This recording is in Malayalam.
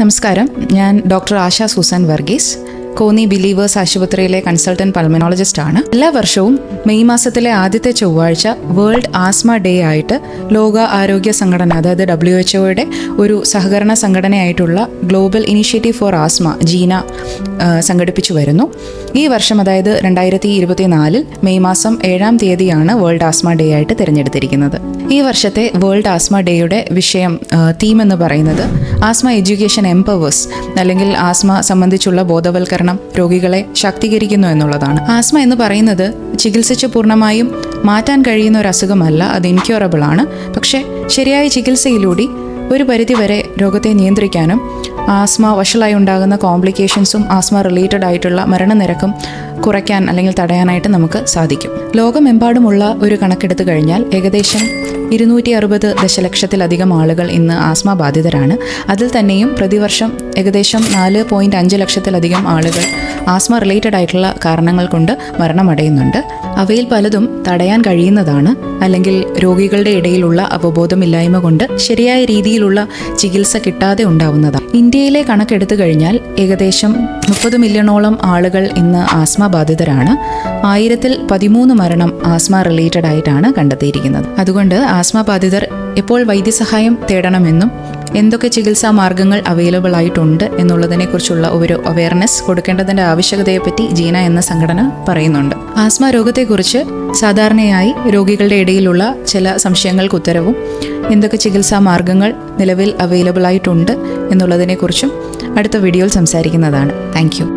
നമസ്കാരം, ഞാൻ ഡോക്ടർ ആശ സൂസൻ വർഗീസ്, കോന്നി ബിലീവേഴ്സ് ആശുപത്രിയിലെ കൺസൾട്ടന്റ് പൾമനോളജിസ്റ്റ് ആണ്. എല്ലാ വർഷവും മെയ് മാസത്തിലെ ആദ്യത്തെ ചൊവ്വാഴ്ച വേൾഡ് ആസ്മ ഡേ ആയിട്ട് ലോക ആരോഗ്യ സംഘടന, അതായത് WHO ഒരു സഹകരണ സംഘടനയായിട്ടുള്ള Global Initiative for Asthma GINA സംഘടിപ്പിച്ചു വരുന്നു. ഈ വർഷം, അതായത് 2024 മെയ് മാസം 7-ാം തീയതിയാണ് വേൾഡ് ആസ്മ ഡേ ആയിട്ട് തിരഞ്ഞെടുത്തിരിക്കുന്നത്. ഈ വർഷത്തെ വേൾഡ് ആസ്മ ഡേയുടെ തീം എന്ന് പറയുന്നത് ആസ്മ എഡ്യൂക്കേഷൻ എംപവേഴ്സ്, അല്ലെങ്കിൽ ആസ്മ സംബന്ധിച്ചുള്ള ബോധവൽക്കരണം രോഗികളെ ശാക്തീകരിക്കുന്നു എന്നുള്ളതാണ്. ആസ്മ എന്ന് പറയുന്നത് ചികിത്സിച്ച് പൂർണ്ണമായും മാറ്റാൻ കഴിയുന്ന ഒരു അസുഖമല്ല, അത് ഇൻക്യൂറബിൾ ആണ്. പക്ഷേ ശരിയായ ചികിത്സയിലൂടെ ഒരു പരിധിവരെ രോഗത്തെ നിയന്ത്രിക്കാനും ആസ്മ വഷളായി ഉണ്ടാകുന്ന കോംപ്ലിക്കേഷൻസും ആസ്മ റിലേറ്റഡ് ആയിട്ടുള്ള മരണനിരക്കും കുറയ്ക്കാൻ അല്ലെങ്കിൽ തടയാനായിട്ട് നമുക്ക് സാധിക്കും. ലോകമെമ്പാടുമുള്ള ഒരു കണക്കെടുത്തു കഴിഞ്ഞാൽ ഏകദേശം 260 ദശലക്ഷത്തിലധികം ആളുകൾ ഇന്ന് ആസ്മ ബാധിതരാണ്. അതിൽ തന്നെയും പ്രതിവർഷം ഏകദേശം 4.5 ലക്ഷത്തിലധികം ആളുകൾ ആസ്മ റിലേറ്റഡ് ആയിട്ടുള്ള കാരണങ്ങൾ കൊണ്ട് മരണമടയുന്നുണ്ട്. അവയിൽ പലതും തടയാൻ കഴിയുന്നതാണ്, അല്ലെങ്കിൽ രോഗികളുടെ ഇടയിലുള്ള അവബോധമില്ലായ്മ കൊണ്ട് ശരിയായ രീതിയിലുള്ള ചികിത്സ കിട്ടാതെ ഉണ്ടാവുന്നതാണ്. ഇന്ത്യയിലെ കണക്കെടുത്തു കഴിഞ്ഞാൽ ഏകദേശം 30 മില്യണോളം ആളുകൾ ഇന്ന് ആസ്മ ബാധിതരാണ്. 1013 മരണം ആസ്മ റിലേറ്റഡ് ആയിട്ടാണ് കണ്ടെത്തിയിരിക്കുന്നത്. അതുകൊണ്ട് ആസ്മ ബാധിതർ എപ്പോൾ വൈദ്യസഹായം തേടണമെന്നും എന്തൊക്കെ ചികിത്സാ മാർഗങ്ങൾ അവൈലബിൾ ആയിട്ടുണ്ട് എന്നുള്ളതിനെക്കുറിച്ചുള്ള ഒരു അവയർനെസ് കൊടുക്കേണ്ടതിൻ്റെ ആവശ്യകതയെപ്പറ്റി ജീന എന്ന സംഘടന പറയുന്നുണ്ട്. ആസ്മ രോഗത്തെക്കുറിച്ച് സാധാരണയായി രോഗികളുടെ ഇടയിലുള്ള ചില സംശയങ്ങൾക്ക് ഉത്തരവും എന്തൊക്കെ ചികിത്സാ മാർഗങ്ങൾ നിലവിൽ അവൈലബിൾ ആയിട്ടുണ്ട് എന്നുള്ളതിനെക്കുറിച്ചും അടുത്ത വീഡിയോയിൽ സംസാരിക്കുന്നതാണ്. Thank U.